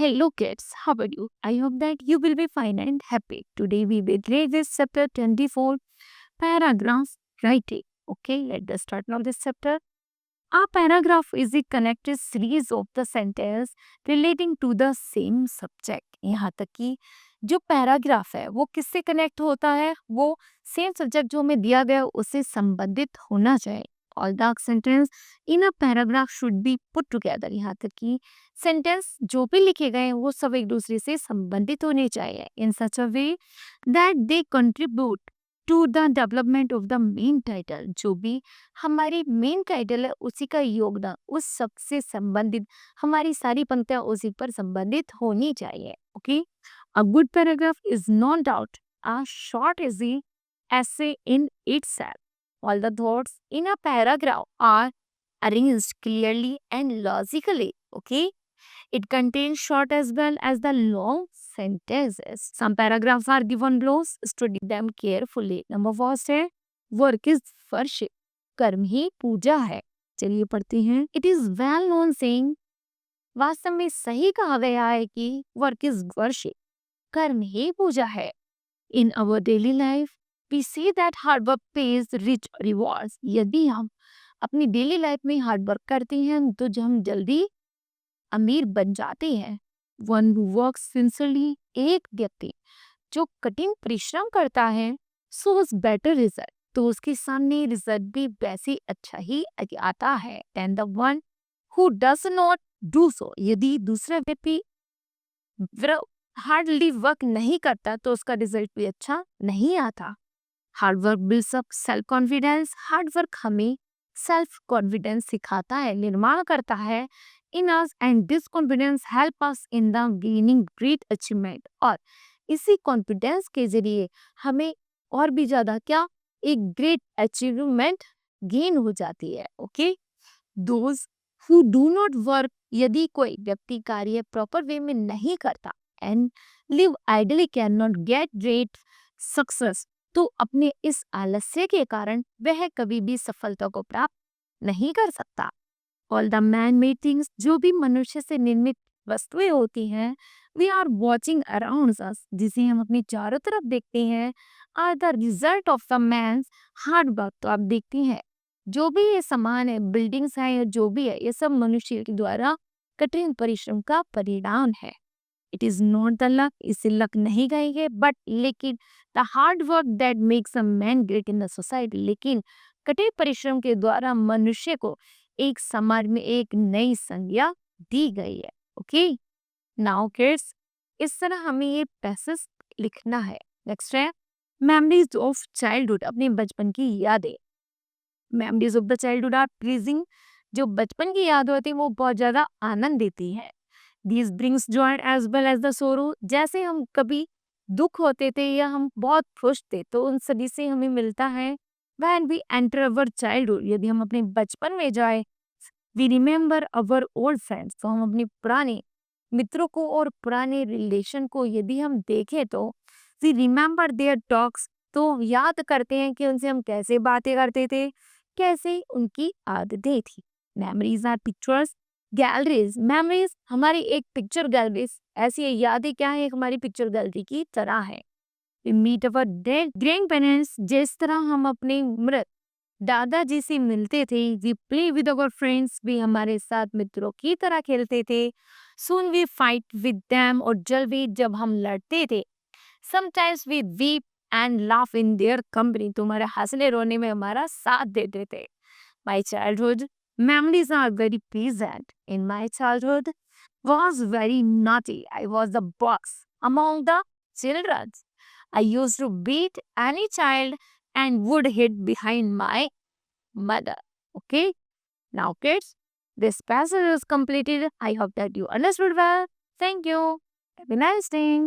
Hello kids, how are you? I hope that you will be fine and happy. Today we will read this chapter 24, paragraph writing. Okay, let's start now this chapter. A paragraph is a connected series of the sentence relating to the same subject. यहाँ तक कि जो paragraph है वो किससे connect होता है, वो सेम सब्जेक्ट जो हमें दिया गया उससे संबंधित होना चाहिए. All the sentence in a paragraph should be put together. यहाँ तक कि सेंटेंस जो भी लिखे गए हैं वो सब एक दूसरे से संबंधित होने चाहिए in such a way that they contribute to the development of the main title. जो भी हमारी मेन टाइटल है उसी का योगदान उस सब से संबंधित, हमारी सारी पंक्तियां उसी पर संबंधित होनी चाहिए. Okay, a good paragraph is no doubt a short essay in itself. All the thoughts in a paragraph are arranged clearly and logically. Okay, it contains short as well as the long sentences. Some paragraphs are given below. Study them carefully. Number first है work is worship. कर्म ही पूजा है. चलिए पढ़ते हैं. It is well known saying. वास्तव में सही कहा गया है कि work is worship. कर्म ही पूजा है. In our daily life, we see that hard work pays rich rewards. यदि हम अपनी डेली लाइफ में हार्ड वर्क करते हैं तो जो हम जल्दी अमीर बन जाते हैं. वन हु वर्क्स सिंसियरली, एक व्यक्ति जो कठिन परिश्रम करता है, सोज बेटर रिजल्ट, तो उसके सामने रिजल्ट भी वैसे अच्छा ही आता है. Then the one who does not do so. यदि दूसरा व्यक्ति हार्डली वर्क नहीं करता तो उसका रिजल्ट भी अच्छा नहीं आता. Hard work builds up self confidence. Hard work हमें सेल्फ कॉन्फिडेंस सिखाता है, निर्माण करता है in us, and this confidence help us in the gaining great achievement. और इसी कॉन्फिडेंस के जरिए हमें और भी ज्यादा क्या, एक ग्रेट अचीवमेंट गेन हो जाती है. Okay, those who do not work. यदि कोई व्यक्ति कार्य प्रॉपर वे में नहीं करता and live ideally can not get great success, तो अपने इस आलस्य के कारण वह कभी भी सफलता को प्राप्त नहीं कर सकता. All the man made things. जो भी मनुष्य से निर्मित वस्तुएं होती हैं, we are watching around us, जिसे हम अपने चारों तरफ देखते हैं, are the result of the man's hard work. तो आप देखते हैं जो भी ये सामान है, बिल्डिंग्स है या जो भी है, ये सब मनुष्य के द्वारा कठिन परिश्रम का परिणाम है. It is not the luck. इसे लक नहीं कहेंगे, बट लेकिन the hard work that makes a man great in the society. लेकिन कठिन परिश्रम के द्वारा मनुष्य को एक समाज में एक नई संज्ञा दी गई है. ओके, नाउ किड्स, इस तरह हमें ये पैसेज लिखना है. नेक्स्ट है मेमोरीज ऑफ चाइल्डहुड. अपने बचपन की यादें. Memories of the childhood are pleasing. जो बचपन की याद होती है वो बहुत ज्यादा आनंद देती है. These brings joy as well as the sorrow. जैसे हम कभी दुख होते थे या हम बहुत खुश थे तो उन सभी से हमें मिलता है. When we enter our childhood, यदि हम अपने बचपन में जाए, we remember our old friends. तो हम अपने पुराने मित्रों को और पुराने रिलेशन को यदि हम देखें तो we remember their talks. तो याद करते हैं कि उनसे हम कैसे बातें करते थे, कैसे उनकी आदतें थी. Memories are pictures. Galleries. Memories हमारी एक पिक्चर गैलरीज, ऐसी यादें क्या है, हमारी पिक्चर गैलरी की तरह है. We meet our grand parents. जिस तरह हम अपने मृत दादाजी से मिलते थे. We play with our friends. भी हमारे साथ मित्रों की तरह खेलते थे. Soon we fight with them. और जब हम लड़ते थे. Sometimes we weep and laugh in their company. तुम्हारे हंसने रोने में हमारा साथ देते थे. My childhood memories are very pleasant. In my childhood was very naughty. I was the boss among the children. I used to beat any child and would hid behind my mother. Okay, now kids, this passage is completed. I hope that you understood well. Thank you. Have a nice day.